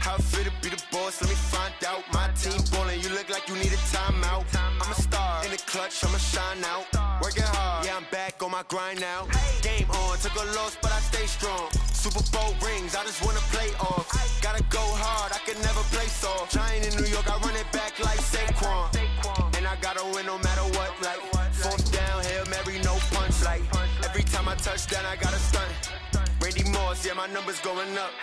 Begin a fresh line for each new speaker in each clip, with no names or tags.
How I feel to be the boss, let me find out. My team ballin', you look like you need a timeout. I'm a star, in the clutch, I'ma shine out. Working hard, yeah, I'm back on my grind now. Game on, took a loss, but I stay strong. Super Bowl rings, I just wanna play off. Gotta go hard, I can never play soft. Giant in New York, I run it back like Saquon. And I gotta win no matter what, like fourth down, Hail Mary, no punch. Like every time I touch down, I gotta stunt. Randy Moss, yeah, my numbers going up.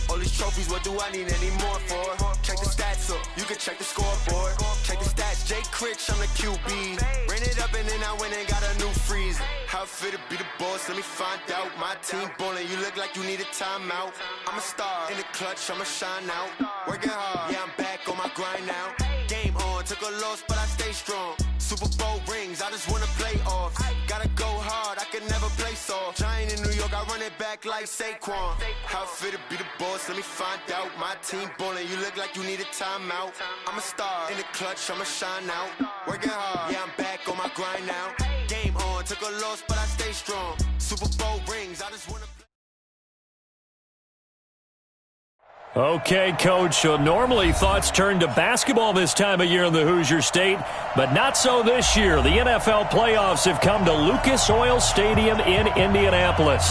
All these trophies, what do I need any more for? Check the stats up, you can check the scoreboard. Check the stats, Jay Critch, I'm the QB. Ran it up and then I went and got a new freeze. How I feel to be the boss, let me find out. My team ballin', you look like you need a timeout. I'm a star, in the clutch, I'ma shine out. Working hard, yeah, I'm back on my grind now. Game on, took a loss, but I stay strong. Super Bowl rings, I just wanna play off. Gotta go hard, I can never play soft. Giant in New York, I run it back like Saquon. How I feel to be the boss, let me find out. My team ballin', you look like you need a timeout. I'm a star, in the clutch, I'ma shine out. Working hard, yeah, I'm back on my grind now. Game on, took a loss, but I stay strong. Super Bowl rings, I just wanna play.
Okay, Coach, so normally thoughts turn to basketball this time of year in the Hoosier State, but not so this year. The NFL playoffs have come to Lucas Oil Stadium in Indianapolis.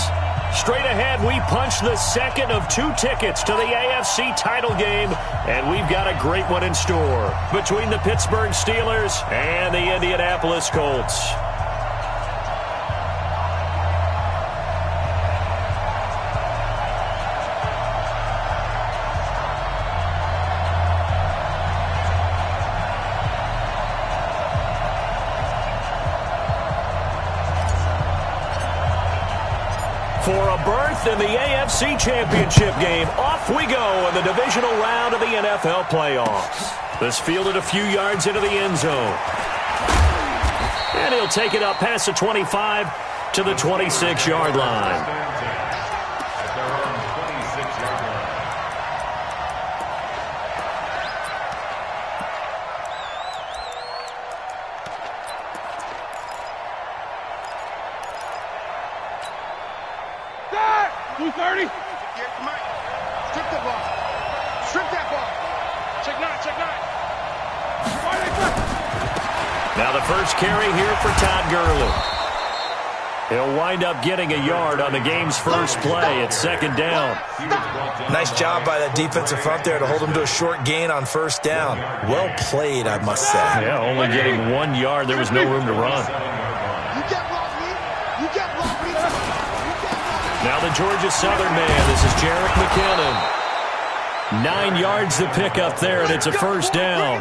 Straight ahead, we punch the second of 2 tickets to the AFC title game, and we've got a great one in store between the Pittsburgh Steelers and the Indianapolis Colts. For a berth in the AFC Championship game, off we go in the divisional round of the NFL playoffs. This fielded a few yards into the end zone. And he'll take it up past the 25 to the 26-yard line. Now the first carry here for Todd Gurley. He'll wind up getting a yard on the game's first play. It's second down.
Nice job by that defensive front there to hold him to a short gain on first down. Well played, I must say.
Yeah, only getting 1 yard. There was no room to run. Now the Georgia Southern man. This is Jerick McKinnon. 9 yards to pick up there, and it's a first down.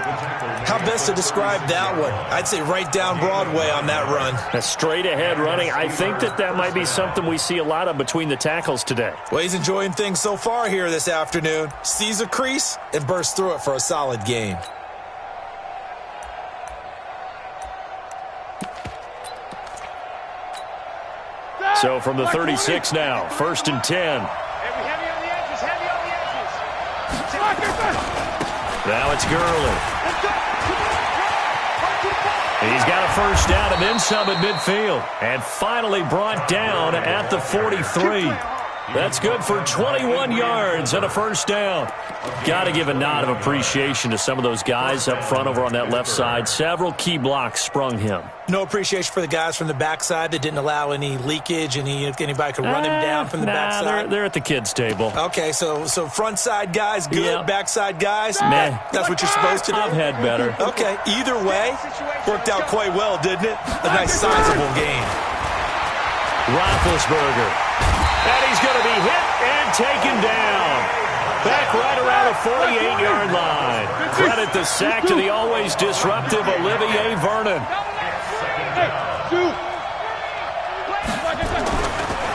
How best to describe that one? I'd say right down Broadway on that run.
A straight ahead running. I think that might be something we see a lot of between the tackles today.
Well, he's enjoying things so far here this afternoon. Sees a crease and bursts through it for a solid gain.
So from the 36 now, 1st and 10. Now it's Gurley. He's got a first down and then some at midfield. And finally brought down at the 43. That's good for 21 yards and a first down. Got to give a nod of appreciation to some of those guys up front over on that left side. Several key blocks sprung him.
No appreciation for the guys from the backside that didn't allow any leakage, and anybody could run him down from the backside.
They're at the kids' table.
Okay, so front side guys good,
yeah.
Backside guys,
nah.
That's what you're supposed to do?
I've had better.
Okay, either way, worked out quite well, didn't it? A nice sizable gain.
Roethlisberger. And he's going to be hit and taken down. Back right around the 48-yard line. Credit the sack to the always disruptive Olivier Vernon.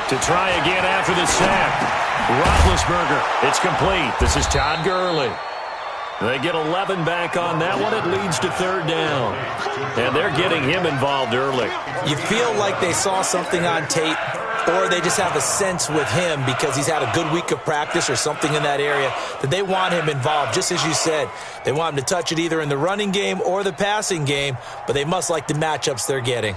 To try again after the sack. Roethlisberger. It's complete. This is Todd Gurley. They get 11 back on that one. It leads to third down. And they're getting him involved early.
You feel like they saw something on tape, or they just have a sense with him because he's had a good week of practice or something in that area that they want him involved. Just as you said, they want him to touch it either in the running game or the passing game, but they must like the matchups they're getting.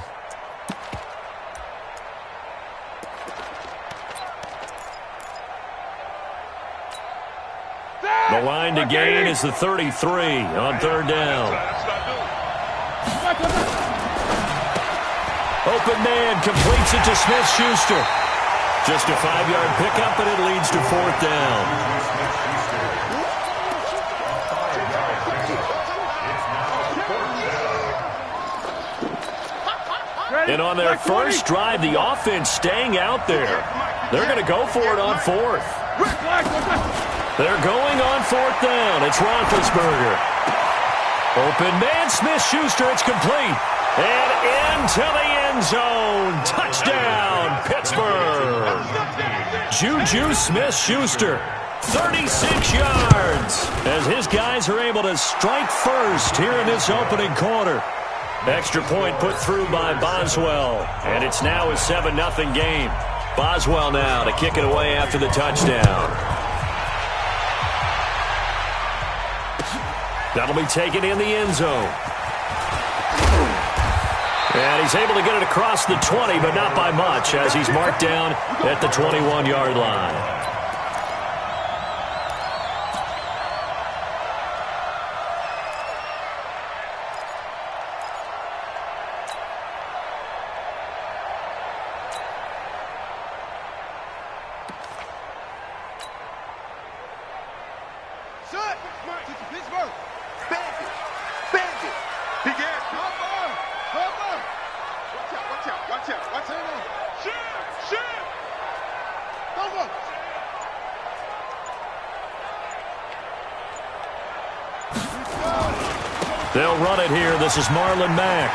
The The line to gain is the 33 on third down. Open man completes it to Smith-Schuster. Just a 5-yard pickup, and it leads to fourth down. And on their first drive, the offense staying out there. They're going to go for it on fourth. They're going on fourth down. It's Roethlisberger. Open man, Smith-Schuster. It's complete. And into the end zone. Touchdown, Pittsburgh. Juju Smith-Schuster, 36 yards, as his guys are able to strike first here in this opening quarter. Extra point put through by Boswell, and it's now a 7-0 game. Boswell now to kick it away after the touchdown. That'll be taken in the end zone. And he's able to get it across the 20, but not by much, as he's marked down at the 21-yard line. They'll run it here. This is Marlon Mack.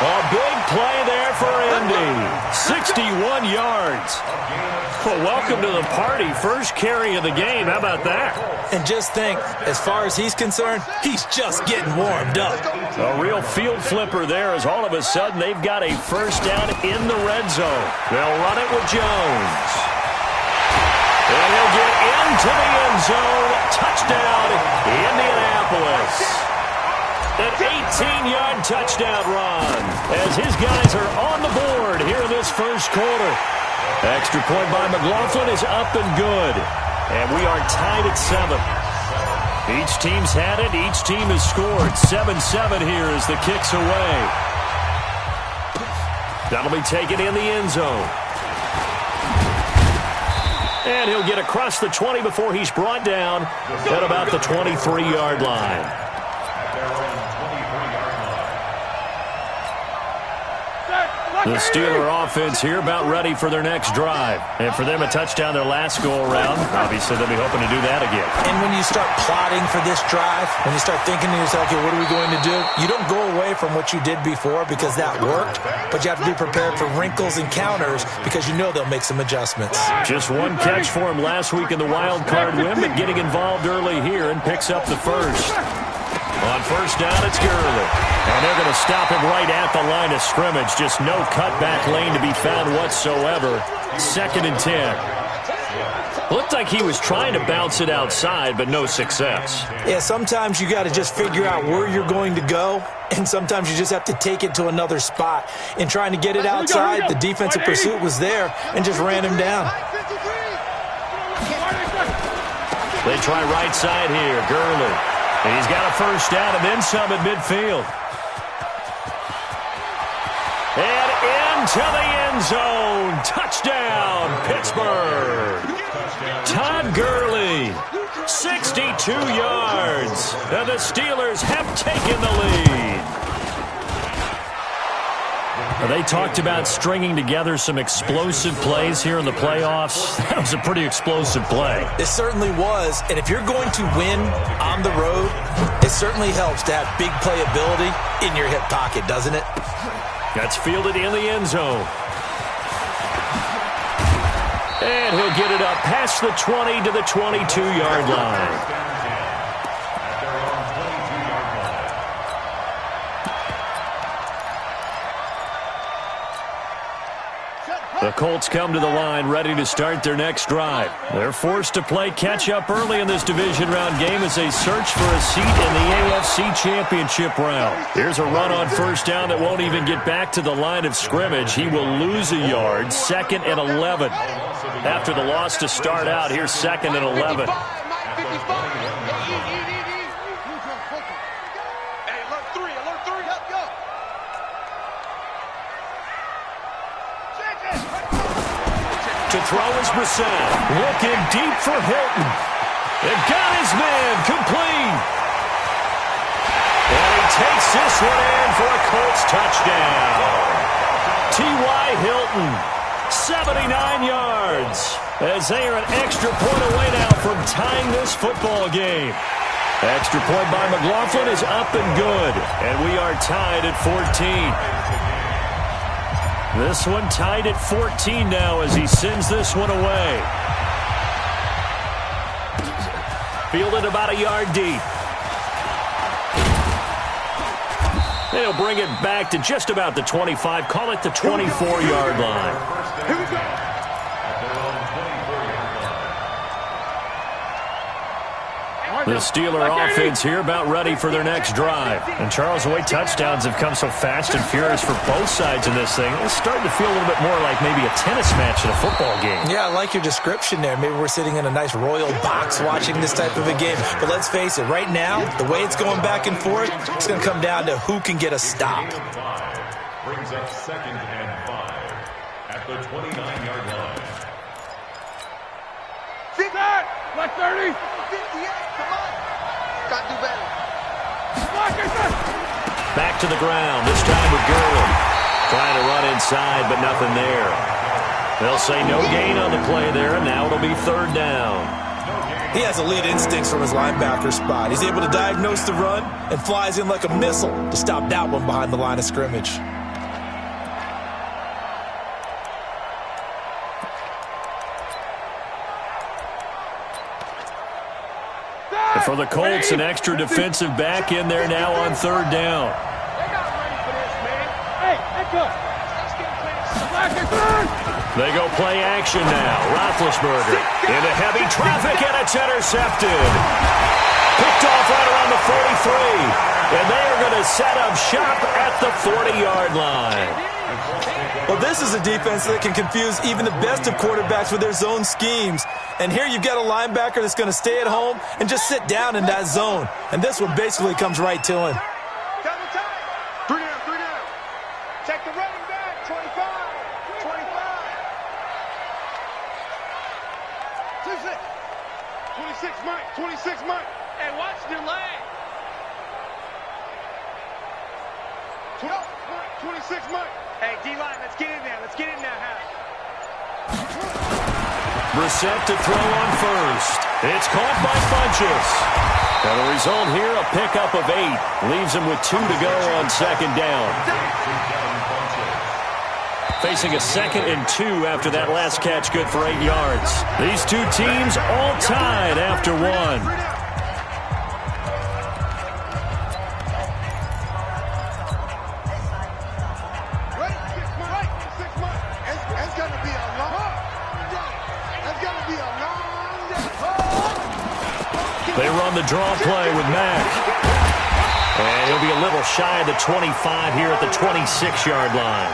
A big play there for Indy. 61 yards. Well, welcome to the party. First carry of the game. How about that?
And just think, as far as he's concerned, he's just getting warmed up.
A real field flipper there, as all of a sudden they've got a first down in the red zone. They'll run it with Jones. And he'll get into the end zone. Touchdown, Indianapolis. An 18-yard touchdown run, as his guys are on the board here in this first quarter. Extra point by McLaughlin is up and good. And we are tied at 7. Each team's had it. Each team has scored. 7-7 here as the kick's away. That'll be taken in the end zone. And he'll get across the 20 before he's brought down at about the 23-yard line. The Steeler offense here about ready for their next drive. And for them, a touchdown their last go-around. Obviously, they'll be hoping to do that again.
And when you start plotting for this drive, when you start thinking to yourself, okay, what are we going to do? You don't go away from what you did before because that worked, but you have to be prepared for wrinkles and counters because you know they'll make some adjustments.
Just one catch for him last week in the wild card win, but getting involved early here and picks up the first. On first down, it's Gurley. And they're going to stop him right at the line of scrimmage. Just no cutback lane to be found whatsoever. 2nd and 10. Looked like he was trying to bounce it outside, but no success.
Yeah, sometimes you got to just figure out where you're going to go, and sometimes you just have to take it to another spot. In trying to get it outside, the defensive pursuit was there and just ran him down.
They try right side here. Gurley. He's got a first down and then some at midfield. And into the end zone. Touchdown, Pittsburgh. Todd Gurley, 62 yards. And the Steelers have taken the lead. They talked about stringing together some explosive plays here in the playoffs. That was a pretty explosive play.
It certainly was. And if you're going to win on the road, it certainly helps to have big playability in your hip pocket, doesn't it?
That's fielded in the end zone. And he'll get it up past the 20 to the 22-yard line. The Colts come to the line ready to start their next drive. They're forced to play catch-up early in this division round game as they search for a seat in the AFC Championship round. Here's a run on first down that won't even get back to the line of scrimmage. He will lose a yard, 2nd and 11. After the loss to start out, here's 2nd and 11. To throw is Brissett. Looking deep for Hilton. They've got his man complete. And he takes this one in for a Colts touchdown. T.Y. Hilton, 79 yards. As they are an extra point away now from tying this football game. Extra point by McLaughlin is up and good. And we are tied at 14. This one tied at 14 now as he sends this one away. Fielded about a yard deep. They'll bring it back to just about the 25. Call it the 24-yard line.
Here we go.
The Steeler offense here about ready for their next drive. And Charles, the way touchdowns have come so fast and furious for both sides in this thing, it's starting to feel a little bit more like maybe a tennis match in a football game.
Yeah, I like your description there. Maybe we're sitting in a nice royal box watching this type of a game. But let's face it, right now, the way it's going back and forth, it's going to come down to who can get a stop.
Brings up 2nd and 5 at the 29-yard line.
30.
58, come on. Gotta do better.
Back to the ground, this time with Gurley. Trying to run inside, but nothing there. They'll say no gain on the play there, and now it'll be 3rd down.
He has elite instincts from his linebacker spot. He's able to diagnose the run and flies in like a missile to stop that one behind the line of scrimmage.
For the Colts, an extra defensive back in there now on 3rd down. They go play action now. Roethlisberger into heavy traffic, and it's intercepted. Picked off right around the 43. And they are going to set up shop at the 40-yard line.
Well, this is a defense that can confuse even the best of quarterbacks with their zone schemes. And here you've got a linebacker that's going to stay at home and just sit down in that zone. And this one basically comes right to him.
Double time. 3 down, 3 down. Check the running back. 25. 25. 26. 26, Mike. 26, Mike. Hey, watch your leg. 26, Mike. Hey, D-line, let's get in there. Let's get in there,
Brissett to throw on first. It's caught by Funchess. And the result here, a pickup of 8. Leaves him with 2 to go on 2nd down. Facing a 2nd and 2 after that last catch, good for 8 yards. These two teams all tied after 1. They run the draw play with Mack. And he'll be a little shy of the 25 here at the 26-yard line.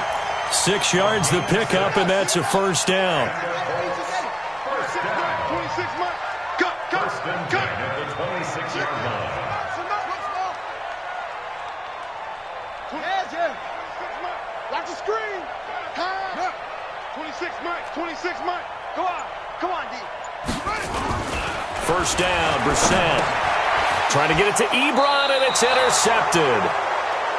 6 yards the pickup, and that's a 1st down.
26, Mike. Cut.
At the 26-yard line.
Watch the screen. 26, Mike. 26, Mike. Go on. Come on, D.
1st down, Brissett. Trying to get it to Ebron, and it's intercepted.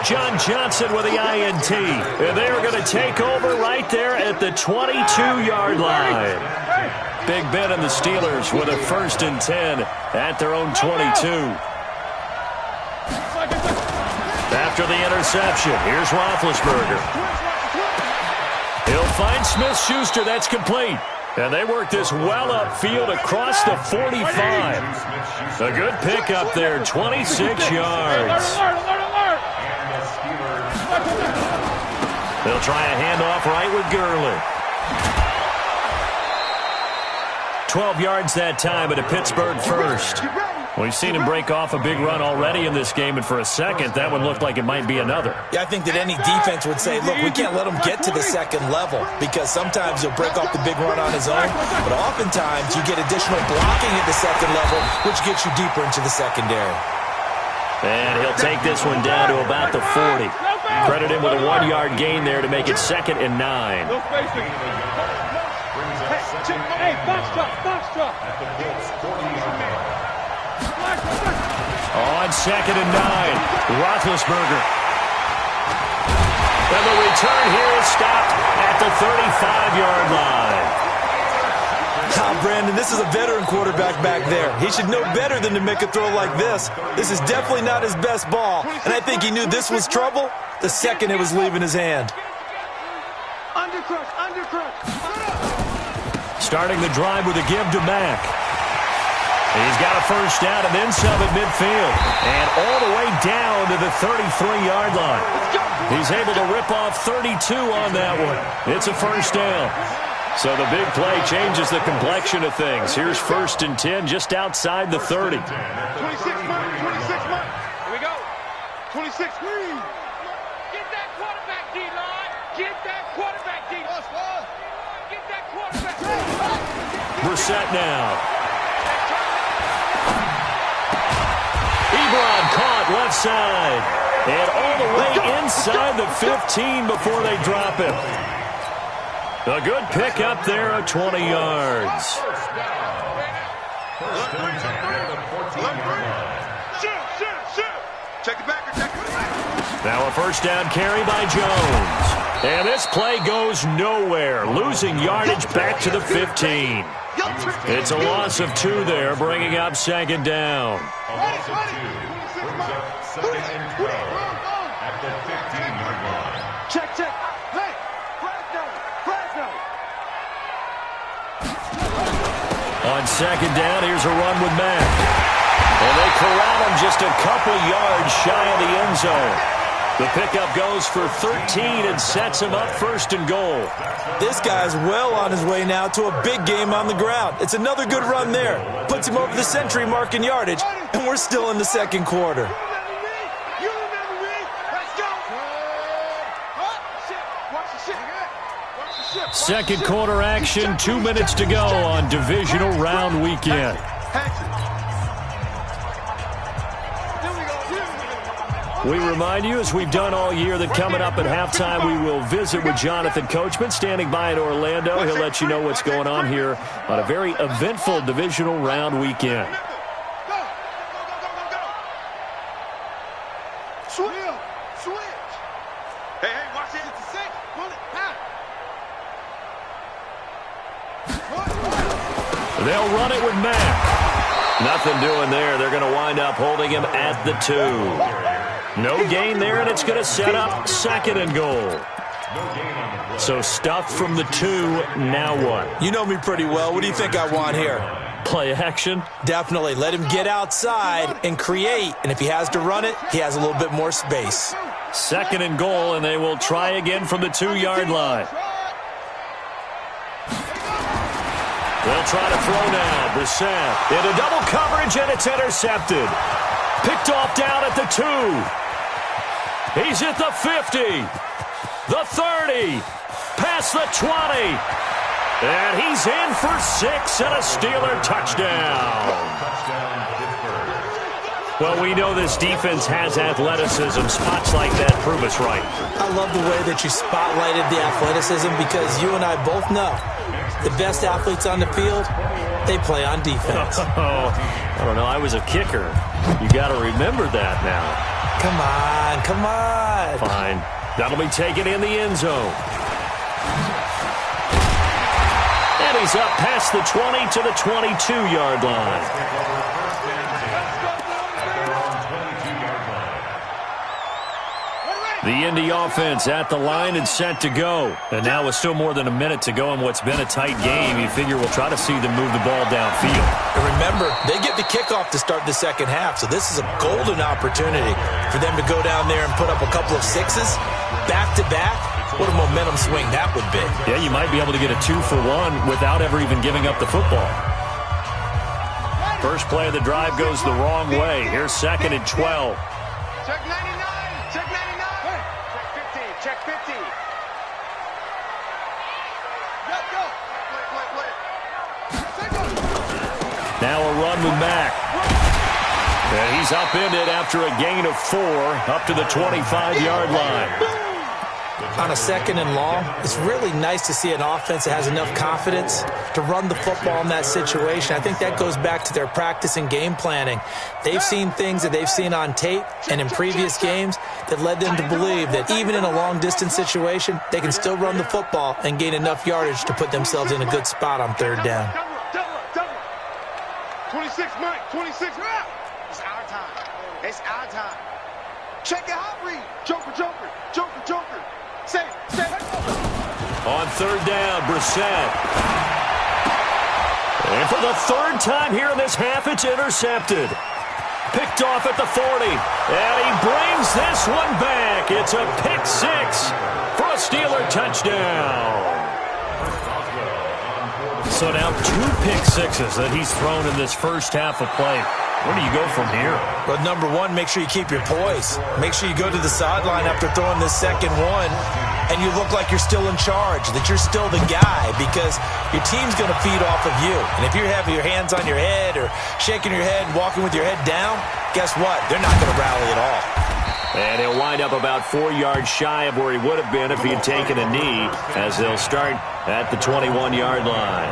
John Johnson with the INT. And they are going to take over right there at the 22-yard line. Big Ben and the Steelers with a 1st and 10 at their own 22. After the interception, here's Roethlisberger. He'll find Smith-Schuster. That's complete. And they work this well upfield across the 45. A good pickup there, 26 yards. They'll try a handoff right with Gurley. 12 yards that time at a Pittsburgh first. We've seen him break off a big run already in this game, and for a second, that one looked like it might be another.
Yeah, I think that any defense would say, look, we can't let him get to the second level, because sometimes he'll break off the big run on his own, but oftentimes you get additional blocking at the second level, which gets you deeper into the secondary.
And he'll take this one down to about the 40. Credit him with a 1-yard gain there to make it 2nd and 9.
Hey, box truck.
On 2nd and 9, Roethlisberger. And the return here is stopped at the 35-yard line.
Brandon, this is a veteran quarterback back there. He should know better than to make a throw like this. This is definitely not his best ball, and I think he knew this was trouble the second it was leaving his hand.
Undercrush.
Starting the drive with a give to Mack. He's got a first down and then some at midfield. And all the way down to the 33-yard line. He's able to rip off 32 on that one. It's a first down. So the big play changes the complexion of things. Here's 1st and 10 just outside the 30.
26 months. Here we go. 26. Get that quarterback, D-line. Get that quarterback, D-line. Get that quarterback.
Brissett now. Ebron caught left side. And all the way inside the 15 before they drop him. A good pick up there at 20 yards.
Check it back.
Now a first down carry by Jones. And this play goes nowhere, losing yardage back to the 15. It's a loss of 2 there, bringing up 2nd down.
A loss of 2 brings up 2nd and 12 at the 15-yard line.
Check. Hey, Fresno.
On 2nd down, here's a run with Mack. And they corral him just a couple yards shy of the end zone. The pickup goes for 13 and sets him up 1st and goal.
This guy's well on his way now to a big game on the ground. It's another good run there. Puts him over the century mark in yardage, and we're still in the 2nd quarter.
You remember me? Let's go. Watch the shit.
2nd quarter action, 2 minutes to go on divisional round weekend. We remind you, as we've done all year, that coming up at halftime, we will visit with Jonathan Coachman, standing by in Orlando. He'll let you know what's going on here on a very eventful divisional round weekend.
Switch. Hey, watch it. It's a 6. Pull it.
They'll run it with Mack. Nothing doing there. They're going to wind up holding him at the 2. No gain there, and it's going to set up 2nd and goal. So stuff from the 2, now what?
You know me pretty well. What do you think I want here?
Play action?
Definitely. Let him get outside and create, and if he has to run it, he has a little bit more space.
2nd and goal, and they will try again from the 2-yard line. They'll try to throw now. Brissett into double coverage, and it's intercepted. Picked off down at the 2. He's at the 50. The 30. Past the 20. And he's in for 6 and a Steeler touchdown. Well, we know this defense has athleticism. Spots like that prove us right.
I love the way that you spotlighted the athleticism, because you and I both know the best athletes on the field, they play on defense.
Oh, I don't know. I was a kicker. You got to remember that now.
Come on.
Fine. That'll be taken in the end zone. And he's up past the 20 to the 22-yard line. The Indy offense at the line and set to go. And now with still more than a minute to go in what's been a tight game, you figure we'll try to see them move the ball downfield.
And remember, they get the kickoff to start the 2nd half, so this is a golden opportunity for them to go down there and put up a couple of 6s back-to-back What a momentum swing that would be.
Yeah, you might be able to get a 2-for-1 without ever even giving up the football. First play of the drive goes the wrong way. Here's 2nd and 12.
Check 99. Check 99. Hey. Check 50. Check 50. Go. Play.
Now a run with Mack. And he's upended after a gain of 4 up to the 25-yard line.
On a 2nd and long, it's really nice to see an offense that has enough confidence to run the football in that situation. I think that goes back to their practice and game planning. They've seen things that they've seen on tape and in previous games that led them to believe that even in a long-distance situation, they can still run the football and gain enough yardage to put themselves in a good spot on 3rd down.
Double. 26, Mike. 26, Mike. It's our time. Check your hot read. Joker. Say.
On 3rd down, Brissett. And for the 3rd time here in this half, it's intercepted. Picked off at the 40. And he brings this one back. It's a pick 6 for a Steeler touchdown. So now 2 pick sixes that he's thrown in this first half of play. Where do you go from here?
Well, number one, make sure you keep your poise. Make sure you go to the sideline after throwing this 2nd one, and you look like you're still in charge, that you're still the guy, because your team's going to feed off of you. And if you're having your hands on your head or shaking your head and walking with your head down, guess what? They're not going to rally at all.
And he'll wind up about 4 yards shy of where he would have been if he had taken a knee, as they'll start at the 21-yard line.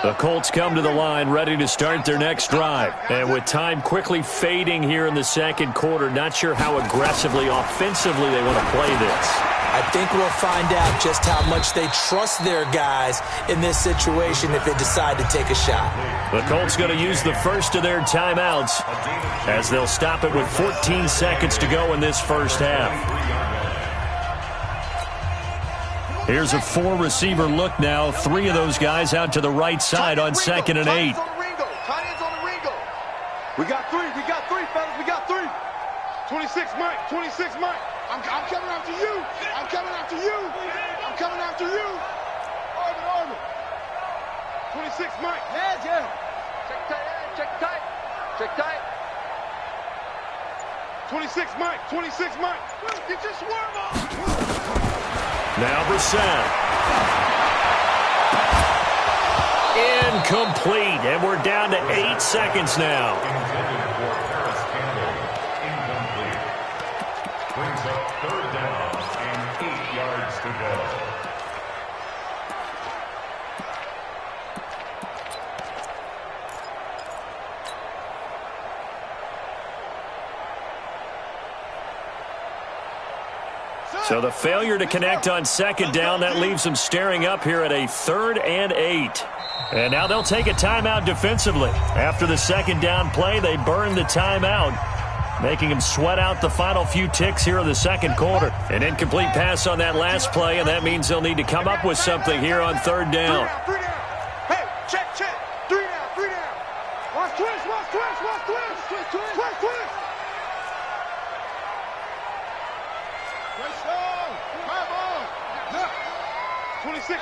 The Colts come to the line ready to start their next drive. And with time quickly fading here in the 2nd quarter, not sure how aggressively, offensively they want to play this.
I think we'll find out just how much they trust their guys in this situation if they decide to take a shot.
The Colts going to use the first of their timeouts as they'll stop it with 14 seconds to go in this first half. Here's a 4-receiver look now. 3 of those guys out to the right side on 2nd and 8.
Tight ends on the Ringo. We got 3, fellas. We got 3. 26, Mike. I'm coming after you. I'm coming after you. Orbit. 26, Mike. Yeah. Check tight. 26, Mike. Get your swerve on.
Now Brissett. Incomplete, and we're down to 8 seconds now.
Intended for Harris Campbell. Incomplete. Brings up 3rd down and 8 yards to go.
So the failure to connect on 2nd down, that leaves them staring up here at a 3rd and 8. And now they'll take a timeout defensively. After the 2nd down play, they burn the timeout, making them sweat out the final few ticks here in the 2nd quarter. An incomplete pass on that last play, and that means they'll need to come up with something here on 3rd down.
3 down. Hey, check. 3 down. Watch twist. Great song. Come on. Look. 26.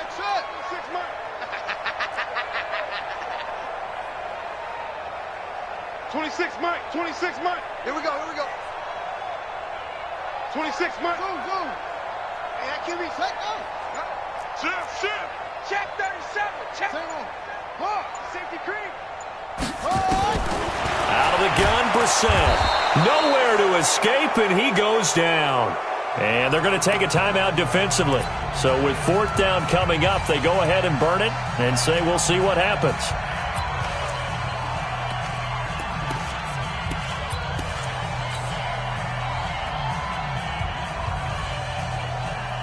26, Mike. 26, Mike. Here we go. 26, Mike. Go. Hey, that QB set. Shift. Check 37. Check. Safety creep.
Out of the gun, Brissett. Nowhere to escape, and he goes down. And they're going to take a timeout defensively. So with 4th down coming up, they go ahead and burn it and say we'll see what happens.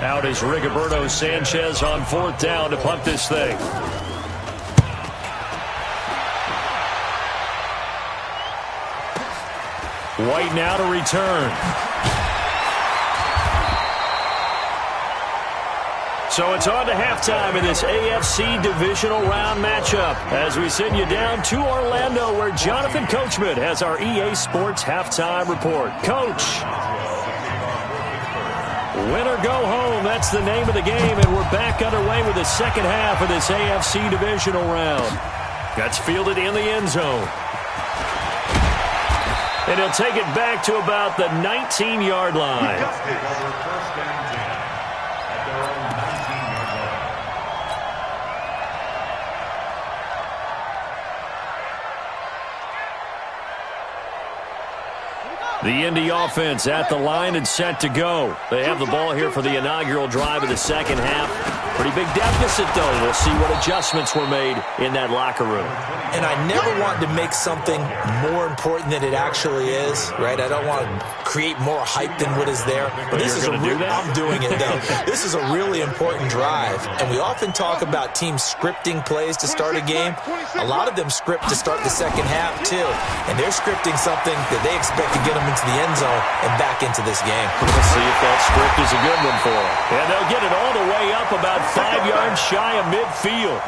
Out is Rigoberto Sanchez on 4th down to punt this thing. White now to return. So it's on to halftime in this AFC divisional round matchup as we send you down to Orlando where Jonathan Coachman has our EA Sports halftime report. Coach. Win or go home, that's the name of the game, and we're back underway with the second half of this AFC divisional round. That's fielded in the end zone. And he'll take it back to about the 19-yard line. The Indy offense at the line and set to go. They have the ball here for the inaugural drive of the second half. Pretty big deficit, though. We'll see what adjustments were made in that locker room.
And I never want to make something more important than it actually is, right? I don't want to create more hype than what is there. But this is I'm doing it, though. This is a really important drive. And we often talk about teams scripting plays to start a game. A lot of them script to start the second half, too. And they're scripting something that they expect to get them into the end zone and back into this game.
Let's see if that script is a good one for them. And they'll get it all the way up about 5 yards shy of midfield.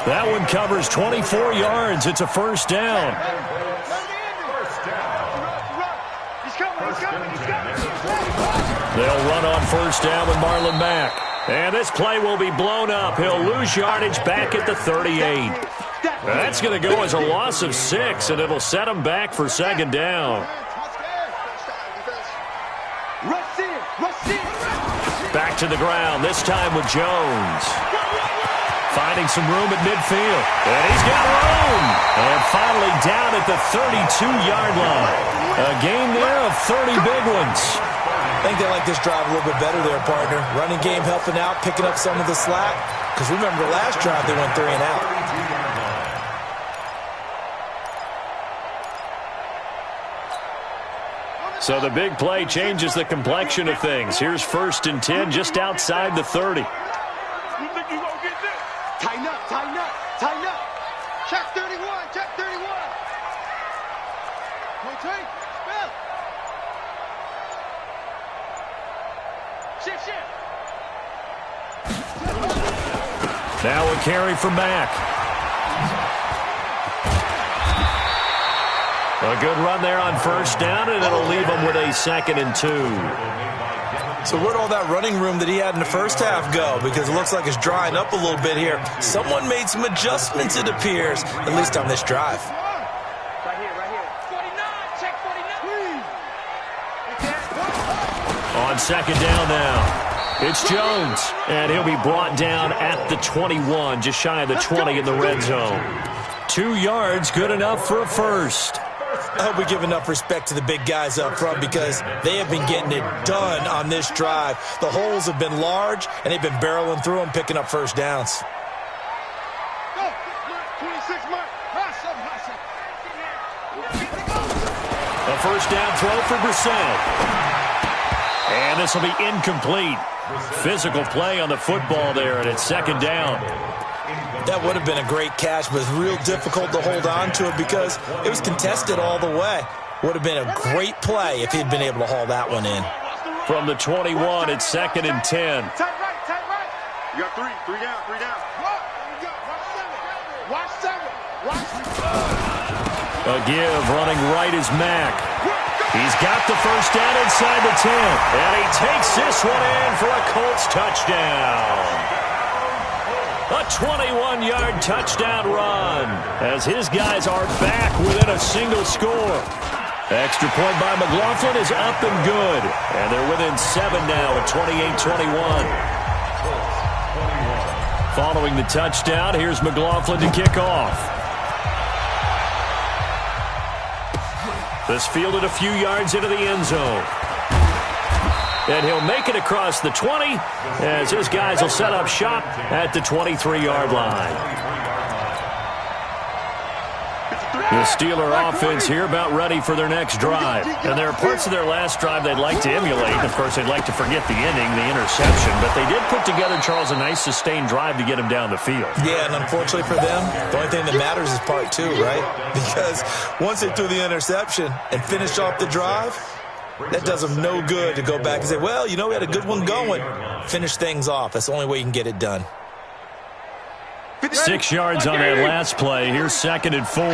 That one covers 24 yards. It's a first down. They'll run on first down with Marlon Mack. And this play will be blown up. He'll lose yardage back at the 38. That's going to go as a loss of 6, and it'll set him back for second down. Back to the ground, this time with Jones. Finding some room at midfield. And he's got room. And finally down at the 32-yard line. A gain there of 30 big ones.
I think they like this drive a little bit better there, partner. Running game helping out, picking up some of the slack. Because remember, the last drive they went 3 and out.
So the big play changes the complexion of things. Here's 1st and 10 just outside the 30.
Tighten up, tighten up, tighten up. Check 31, check 31. Rotate, spell. Shift, shift.
Now a carry from Mack. A good run there on first down, and it'll leave him with a 2nd and 2.
So where'd all that running room that he had in the first half go? Because it looks like it's drying up a little bit here. Someone made some adjustments, it appears, at least on this drive.
Right here, right here. 49, check 49.
On second down now, it's Jones, and he'll be brought down at the 21, just shy of the 20 in the red zone. 2 yards, good enough for a first.
I hope we give enough respect to the big guys up front because they have been getting it done on this drive. The holes have been large, and they've been barreling through them, picking up first downs.
Go, 26 mark.
A first down throw for Brissett. And this will be incomplete. Physical play on the football there, and it's second down.
That would have been a great catch, but it's real difficult to hold on to it because it was contested all the way. Would have been a great play if he'd been able to haul that one in.
From the 21, it's 2nd and 10.
Tight right, tight right. You got 3 down, 3 down. Watch 7, watch 7.
A give, running right is Mack. He's got the first down inside the 10. And he takes this one in for a Colts touchdown. A 21-yard touchdown run as his guys are back within a single score. Extra point by McLaughlin is up and good. And they're within 7 now at 28-21. Following the touchdown, here's McLaughlin to kick off. This fielded a few yards into the end zone. And he'll make it across the 20 as his guys will set up shop at the 23-yard line. The Steeler offense here about ready for their next drive. And there are parts of their last drive they'd like to emulate. Of course, they'd like to forget the ending, the interception. But they did put together, Charles, a nice sustained drive to get him down the field.
Yeah, and unfortunately for them, the only thing that matters is part 2, right? Because once they threw the interception and finished off the drive, That does them no good to go back and say, well, you know, we had a good one going. Finish things off. That's the only way you can get it done.
6 yards on that last play. Here's 2nd and 4.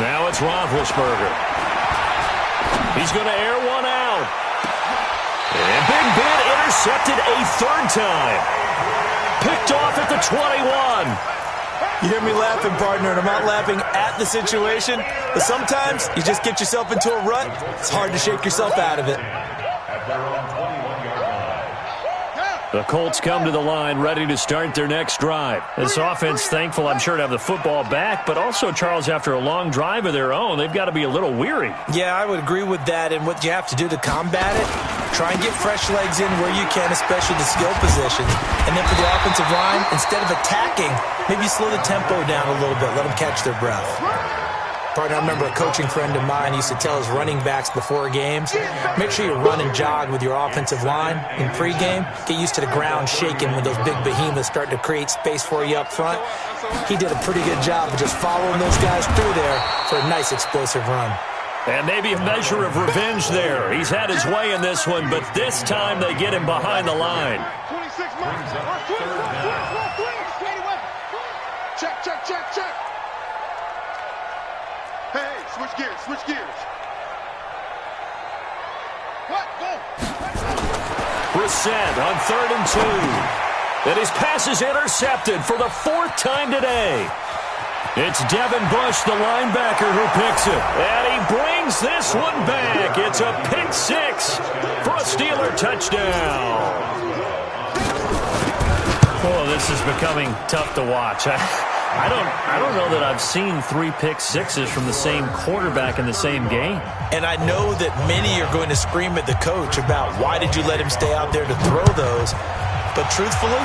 Now it's Roethlisberger. He's going to air one out. And Big Ben intercepted a 3rd time. Picked off at the 21.
You hear me laughing, partner, and I'm not laughing at the situation, but sometimes you just get yourself into a rut. It's hard to shake yourself out of it.
The Colts come to the line ready to start their next drive. This offense thankful, I'm sure, to have the football back, but also, Charles, after a long drive of their own, they've got to be a little weary.
Yeah, I would agree with that, and what you have to do to combat it, try and get fresh legs in where you can, especially the skill positions. And then for the offensive line, instead of attacking, maybe slow the tempo down a little bit, let them catch their breath. Partner, I remember a coaching friend of mine used to tell his running backs before games, make sure you run and jog with your offensive line in pregame. Get used to the ground shaking when those big behemoths start to create space for you up front. He did a pretty good job of just following those guys through there for a nice explosive run.
And maybe a measure of revenge there. He's had his way in this one, but this time they get him behind the line.
26 months. Check, check, check, check. Hey, switch gears, switch gears. What? Go.
Brissett on 3rd and 2. And his pass is intercepted for the 4th time today. It's Devin Bush, the linebacker, who picks it. And he brings this one back. It's a pick 6 for a Steeler touchdown. Oh, this is becoming tough to watch. I don't know that I've seen 3 pick 6s from the same quarterback in the same game.
And I know that many are going to scream at the coach about why did you let him stay out there to throw those. But truthfully,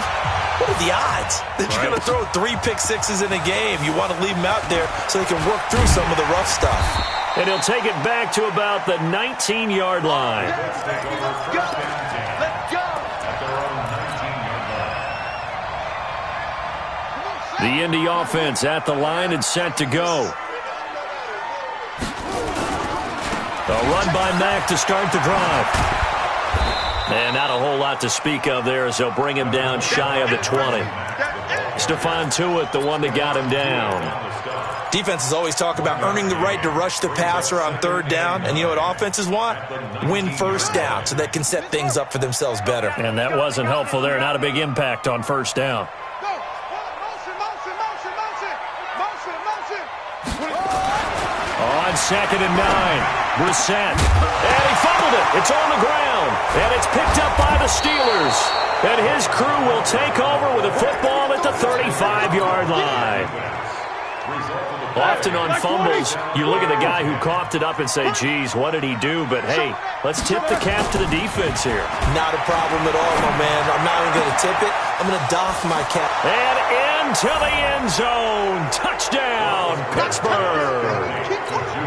what are the odds that you're going to throw 3 pick 6s in a game? You want to leave them out there so they can work through some of the rough stuff.
And he'll take it back to about the 19-yard line.
Let's go. Let's go.
The Indy offense at the line and set to go. A run by Mack to start the drive. And not a whole lot to speak of there as they'll bring him down shy of the 20. Stephon Tuitt, the one that got him down.
Defenses always talk about earning the right to rush the passer on 3rd down. And you know what offenses want? Win 1st down so they can set things up for themselves better.
And that wasn't helpful there. Not a big impact on 1st down. On 2nd and 9, Brissett. And he fumbled it. It's on the ground. And it's picked up by the Steelers. And his crew will take over with a football at the 35-yard line. Often on fumbles, you look at the guy who coughed it up and say, geez, what did he do? But, hey, let's tip the cap to the defense here.
Not a problem at all, my man. I'm not even going to tip it. I'm going to doff my cap.
And into the end zone. Touchdown, Pittsburgh.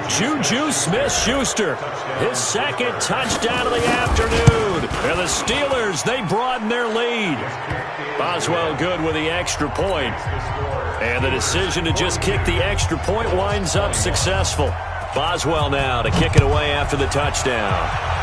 Juju Smith-Schuster, his 2nd touchdown of the afternoon. And the Steelers, they broaden their lead. Boswell good with the extra point. And the decision to just kick the extra point winds up successful. Boswell now to kick it away after the touchdown.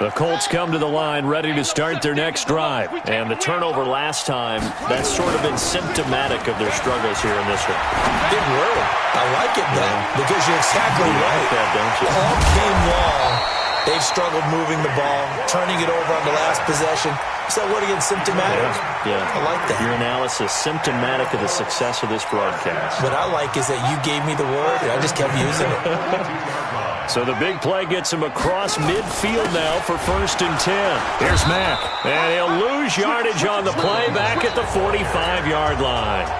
The Colts come to the line ready to start their next drive. And the turnover last time, that's sort of been symptomatic of their struggles here in this one.
Big word. I like it, though, because you're exactly right.
That, don't you?
All game long, they've struggled moving the ball, turning it over on the last possession. So what again, symptomatic?
Yeah.
I like that.
Your analysis, symptomatic of the success of this broadcast.
What I like is that you gave me the word, and I just kept using it.
So the big play gets him across midfield now for 1st and 10. Here's Mack. And he'll lose yardage on the play back at the 45-yard line.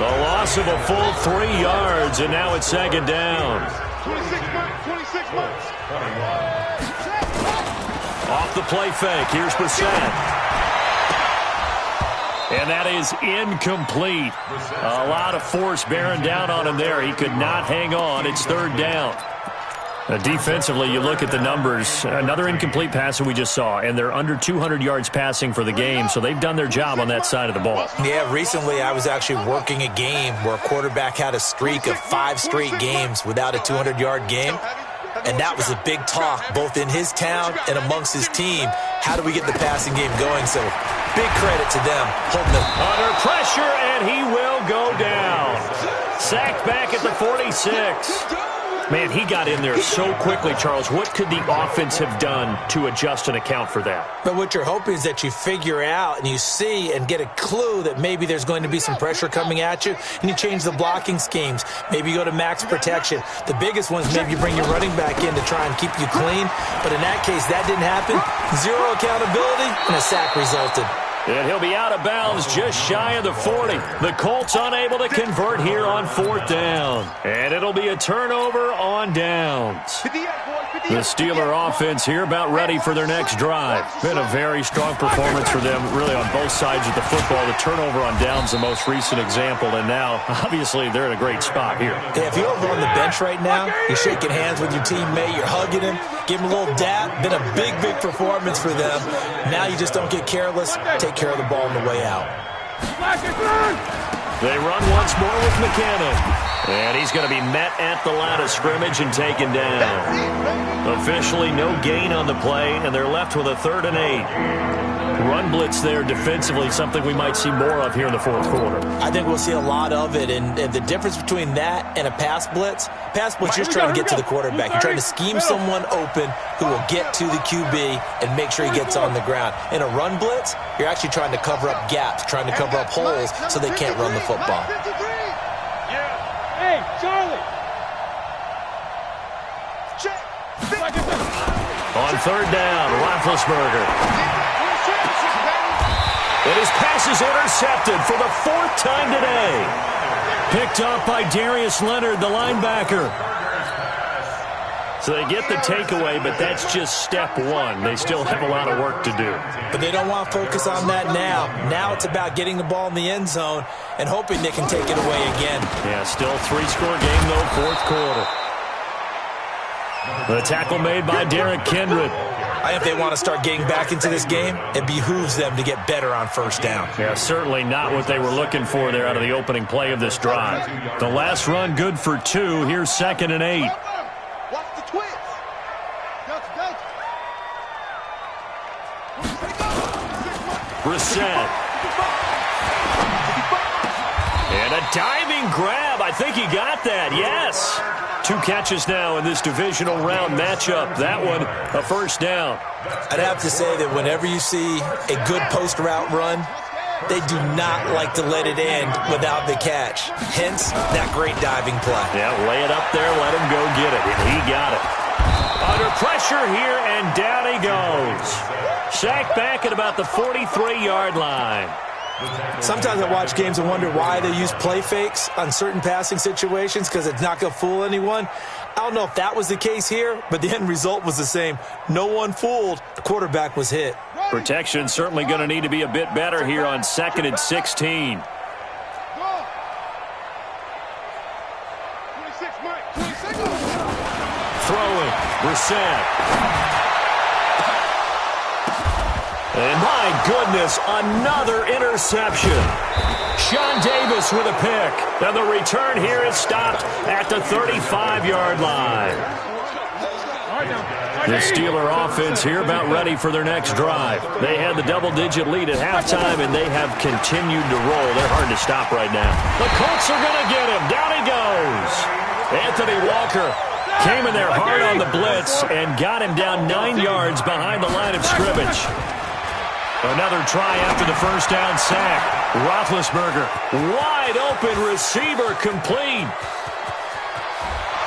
The loss of a full 3 yards, and now it's 2nd down.
26 months.
Off the play fake. Here's Brissett. And that is incomplete. A lot of force bearing down on him there. He could not hang on. It's 3rd down. Defensively, you look at the numbers. Another incomplete pass that we just saw, and they're under 200 yards passing for the game, so they've done their job on that side of the ball.
Yeah, recently I was actually working a game where a quarterback had a streak of 5 straight games without a 200-yard game, and that was a big talk both in his town and amongst his team. How do we get the passing game going? So big credit to them holding them.
Under pressure, and he will go down. Sacked back at the 46. Man, he got in there so quickly, Charles. What could the offense have done to adjust and account for that?
But what you're hoping is that you figure out and you see and get a clue that maybe there's going to be some pressure coming at you, and you change the blocking schemes. Maybe you go to max protection. The biggest one is maybe you bring your running back in to try and keep you clean. But in that case, that didn't happen. Zero accountability, and a sack resulted.
And he'll be out of bounds just shy of the 40. The Colts unable to convert here on 4th down. And it'll be a turnover on downs. The Steeler offense here about ready for their next drive. Been a very strong performance for them, really on both sides of the football. The turnover on downs, the most recent example. And now, obviously, they're in a great spot here.
Yeah, if you're over on the bench right now, you're shaking hands with your teammate, you're hugging him, give him a little dap. Been a big, big performance for them. Now you just don't get careless. Take care of the ball on the way out.
They run once more with McKinnon. And he's going to be met at the line of scrimmage and taken down. Officially no gain on the play, and they're left with a 3rd and 8. Run blitz there defensively, something we might see more of here in the 4th quarter.
I think we'll see a lot of it, and the difference between that and a pass blitz, you're just trying to get to the quarterback. You're trying to scheme someone open who will get to the QB and make sure he gets on the ground. In a run blitz, you're actually trying to cover up gaps, trying to cover up holes so they can't run the football.
Hey, Charlie!
On 3rd down, Roethlisberger. And his pass is intercepted for the 4th time today. Picked up by Darius Leonard, the linebacker. So they get the takeaway, but that's just step 1. They still have a lot of work to do.
But they don't want to focus on that now. Now it's about getting the ball in the end zone and hoping they can take it away again.
Yeah, still 3-score game, though, 4th quarter. The tackle made by Derrick Kindred.
I think if they want to start getting back into this game, it behooves them to get better on 1st down.
Yeah, certainly not what they were looking for there out of the opening play of this drive. The last run good for 2. Here's 2nd and 8.
Watch the twins.
Brissett. And a diving grab. I think he got that. Yes. 2 catches now in this divisional round matchup. That one, a 1st down.
I'd have to say that whenever you see a good post route run, they do not like to let it end without the catch. Hence, that great diving play.
Yeah, lay it up there, let him go get it. And he got it. Under pressure here, and down he goes. Sacked back at about the 43-yard line.
Sometimes I watch games and wonder why they use play fakes on certain passing situations, because it's not going to fool anyone. I don't know if that was the case here, but the end result was the same. No one fooled. The quarterback was hit.
Protection certainly going to need to be a bit better here on 2nd and 16.
26, Mike. 26.
Throwing. Brissett. And my goodness, another interception. Sean Davis with a pick. And the return here is stopped at the 35-yard line. The Steeler offense here about ready for their next drive. They had the double-digit lead at halftime, and they have continued to roll. They're hard to stop right now. The Colts are going to get him. Down he goes. Anthony Walker came in there hard on the blitz and got him down 9 yards behind the line of scrimmage. Another try after the 1st down sack. Roethlisberger, wide open receiver, complete.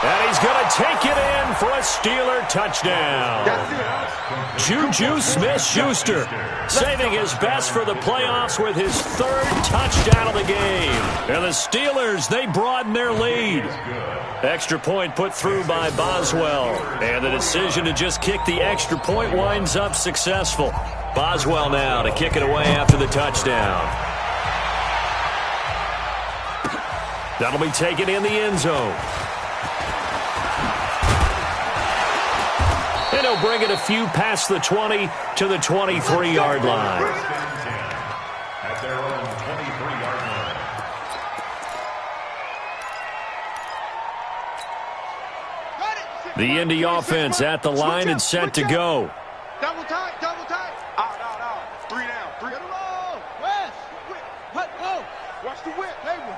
And he's going to take it in for a Steeler touchdown. Juju Smith-Schuster saving his best for the playoffs with his 3rd touchdown of the game. And the Steelers, they broaden their lead. Extra point put through by Boswell. And the decision to just kick the extra point winds up successful. Boswell now to kick it away after the touchdown. That'll be taken in the end zone. he'll bring it a few past the 20 to the 23-yard line.
At their own 23-yard line.
The Indy offense at the line and set to go.
Double tight, double tight. Out. 3 down. 3. Get him all. West. What? Whoa. Watch the whip. Hayward.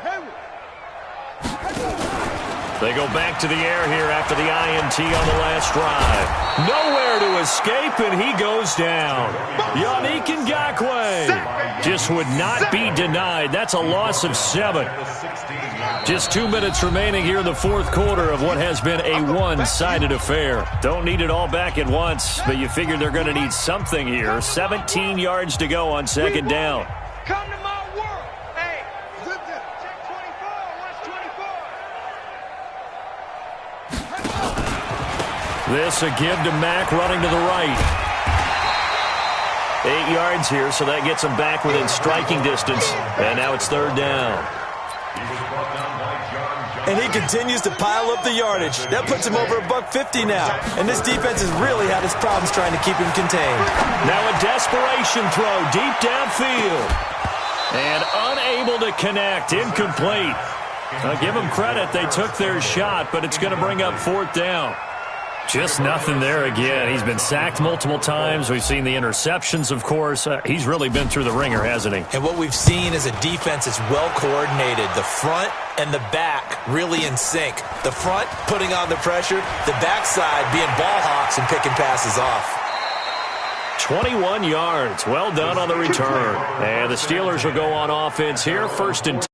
They go back to the air here after the INT on the last drive. Nowhere to escape, and he goes down. Yannick Ngakoue just would not be denied. That's a loss of 7. Just 2 minutes remaining here in the fourth quarter of what has been a one-sided affair. Don't need it all back at once, but you figure they're going to need something here. 17 yards to go on second down.
Come to my world. Hey, check 24. Watch 24.
This a give to Mack running to the right. 8 yards here, so that gets him back within striking distance. And now it's third down.
And he continues to pile up the yardage. That puts him over $150 now. And this defense has really had its problems trying to keep him contained.
Now a desperation throw deep downfield. And unable to connect. Incomplete. I'll give them credit. They took their shot, but it's going to bring up fourth down. Just nothing there again. He's been sacked multiple times. We've seen the interceptions, of course. He's really been through the ringer, hasn't he?
And what we've seen is a defense that's well coordinated. The front and the back really in sync. The front putting on the pressure. The backside being ball hawks and picking passes off.
21 yards. Well done on the return. And the Steelers will go on offense here. 1st and